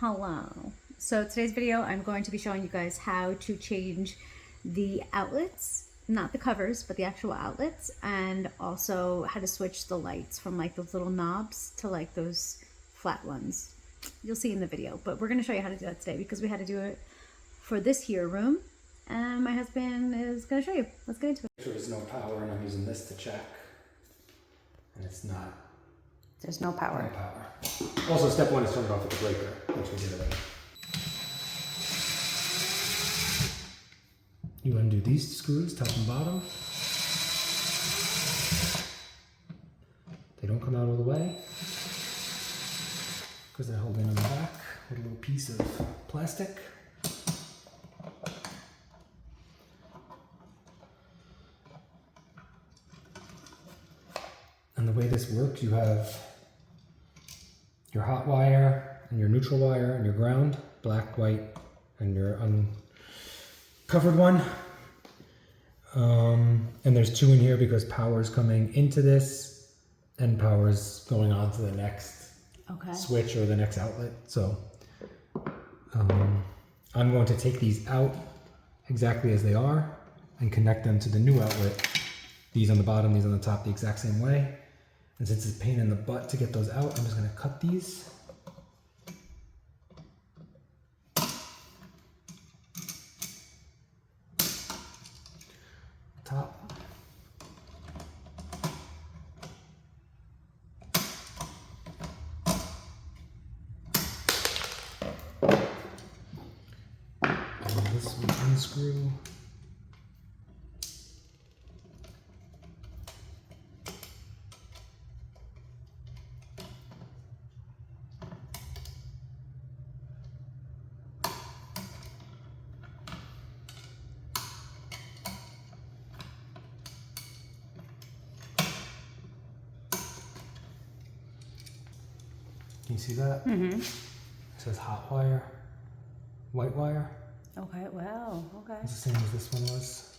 Hello. So today's video, I'm going to be showing you guys how to change the outlets, not the covers, but the actual outlets, and also how to switch the lights from like those little knobs to like those flat ones. You'll see in the video, but we're going to show you how to do that today because we had to do it for this here room, and my husband is going to show you. Let's get into it. There's no power, and I'm using this to check, and it's not. There's no power. No power. Also, step one is turn it off with the breaker, which we did already. You undo these screws, top and bottom. They don't come out all the way because they're holding on the back with a little piece of plastic. And the way this works, you have your hot wire and your neutral wire and your ground, black, white, and your uncovered one. And there's two in here because power is coming into this and power is going on to the next switch or the next outlet. So I'm going to take these out exactly as they are and connect them to the new outlet. These on the bottom, these on the top, the exact same way. And since it's a pain in the butt to get those out, I'm just going to cut these. Top. And this we unscrew. Can you see that? Mm-hmm. It says hot wire, white wire. Okay, wow, okay. It's the same as this one was.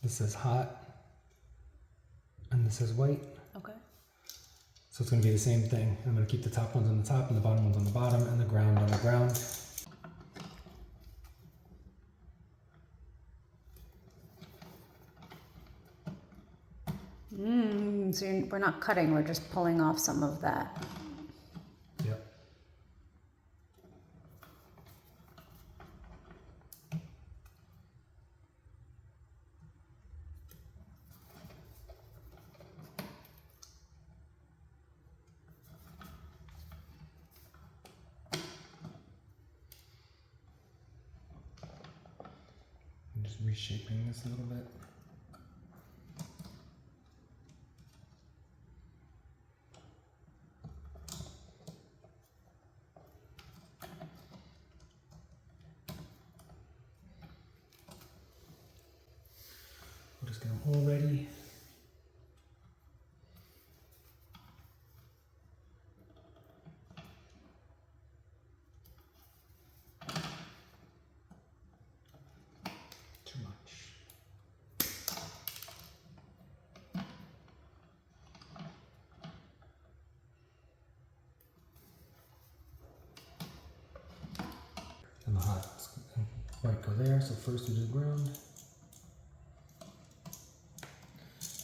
This says hot, and this says white. Okay. So it's going to be the same thing. I'm going to keep the top ones on the top and the bottom ones on the bottom and the ground on the ground. So we're not cutting, we're just pulling off some of that. Yep. I'm just reshaping this a little bit. We'll just get them all ready. Too much. And the hot white go there. So first we do ground.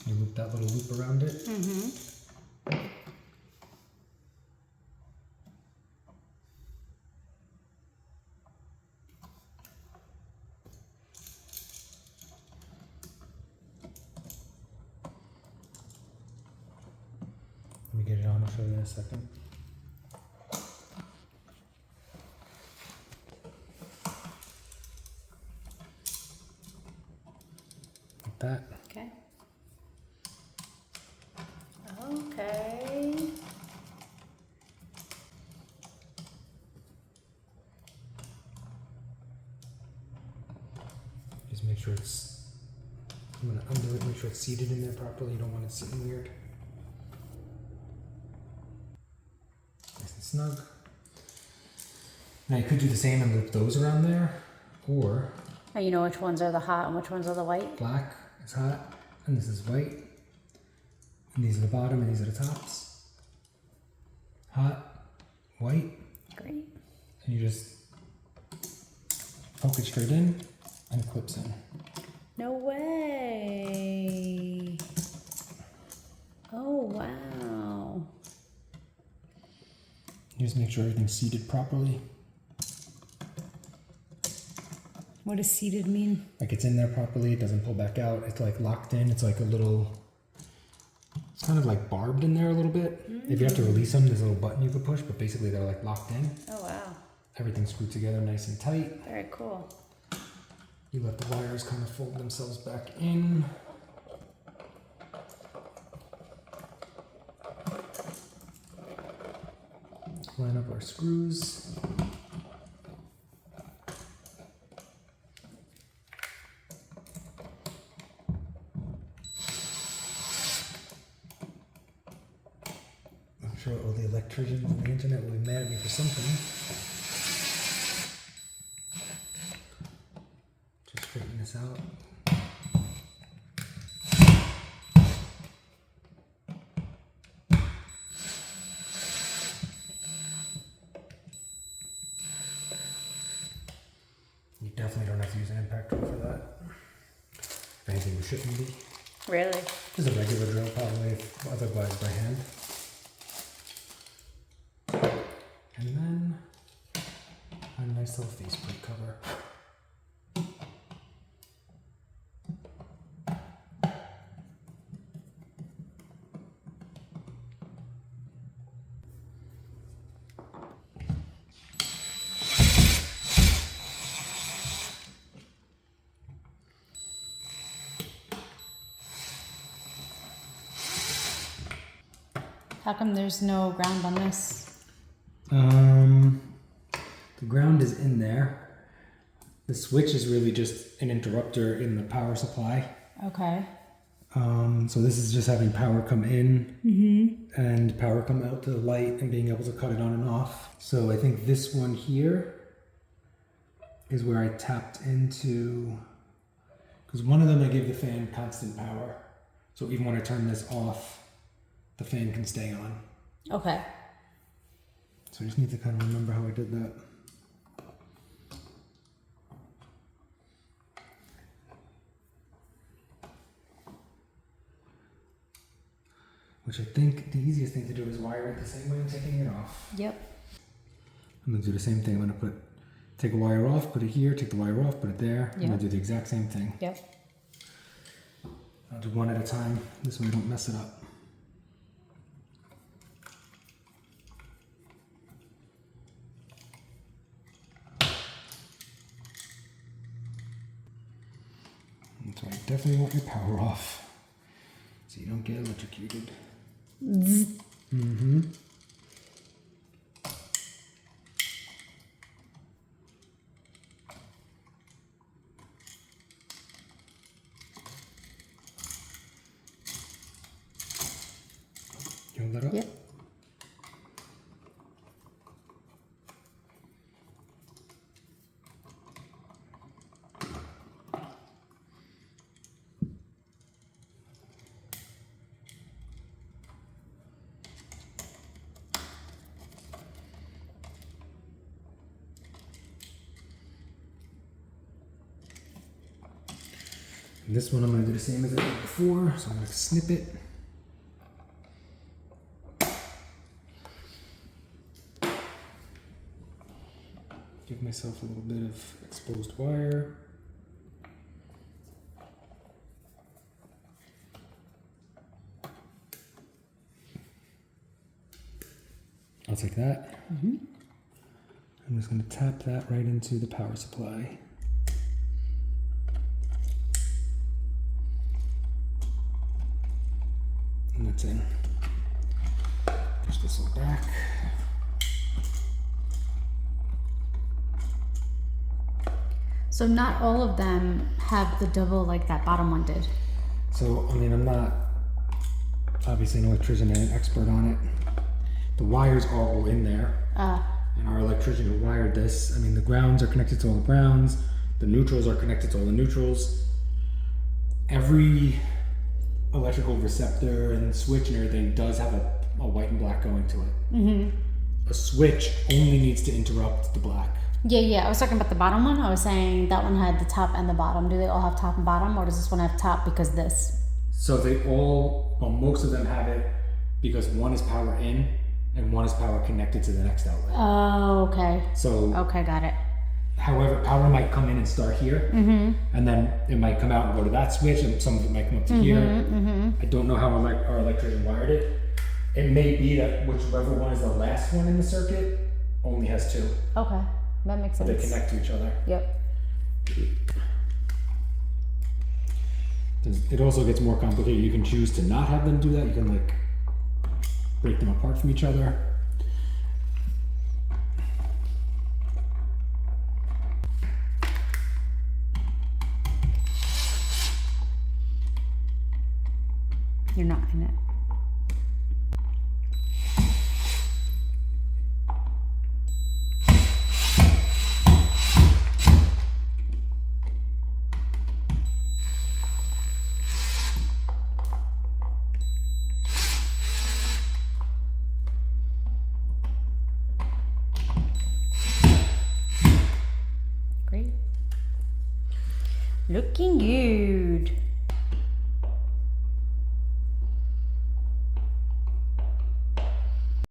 You loop that little loop around it. Mm-hmm. Let me get it on, I'll show you in a second. Like that. Okay. Okay. Just make sure it's, I'm going to undo it, make sure it's seated in there properly. You don't want it sitting weird. Nice and snug. Now you could do the same and loop those around there, or And you know which ones are the hot and which ones are the white? black is hot and this is white. And these are the bottom and these are the tops. hot, white, Great. and you just poke it straight in and it clips in. No way. Oh, wow. You just make sure everything's seated properly. What does seated mean? Like it's in there properly, it doesn't pull back out. It's like locked in. It's like a little, it's kind of like barbed in there a little bit. If you have to release them, there's a little button you can push, but basically they're like locked in. Oh, wow. Everything's screwed together nice and tight. Very cool. You let the wires kind of fold themselves back in. Line up our screws. I'm sure all the electricians on the internet will be mad at me for something. Just straighten this out. You definitely don't have to use an impact drill for that. If anything, we shouldn't be. Really? Just a regular drill, probably, otherwise by hand. And then a nice little faceplate cover. How come there's no ground on this? The ground is in there. The switch is really just an interrupter in the power supply. Okay. So this is just having power come in and power come out to the light and being able to cut it on and off. So I think this one here is where I tapped into, because one of them I gave the fan constant power. So even when I turn this off, the fan can stay on. Okay. So I just need to kind of remember how I did that. Which I think the easiest thing to do is wire it the same way I'm taking it off. Yep. I'm gonna do the same thing. I'm gonna take a wire off, put it here, take the wire off, put it there. I'm Yep. gonna do the exact same thing. Yep. I'll do one at a time. This way I don't mess it up. So I definitely want your power off so you don't get electrocuted. Mm-hmm. You hold that up? Yep. And this one I'm going to do the same as I did before, so I'm going to snip it. Give myself a little bit of exposed wire. I'll take that. I'm just going to tap that right into the power supply. And that's in. Push this one back. So not all of them have the double like that bottom one did. So, I mean, I'm not obviously an electrician and an expert on it. The wires are all in there. And our electrician who wired this, I mean, the grounds are connected to all the grounds. The neutrals are connected to all the neutrals. Every electrical receptor and switch and everything does have a white and black going to it. a switch only needs to interrupt the black. Yeah. I was talking about the bottom one. I was saying that one had the top and the bottom. Do they all have top and bottom, or does this one have top because this? So they all, well, most of them have it because one is power in and one is power connected to the next outlet. Oh, okay. So, Okay, got it. however, power might come in and start here, and then it might come out and go to that switch, and some of it might come up to here. I don't know how our electrician wired it. It may be that whichever one is the last one in the circuit only has two. Okay, that makes But sense. they connect to each other. Yep. It also gets more complicated. You can choose to not have them do that. You can like break them apart from each other. You're not in it. Great. Looking good.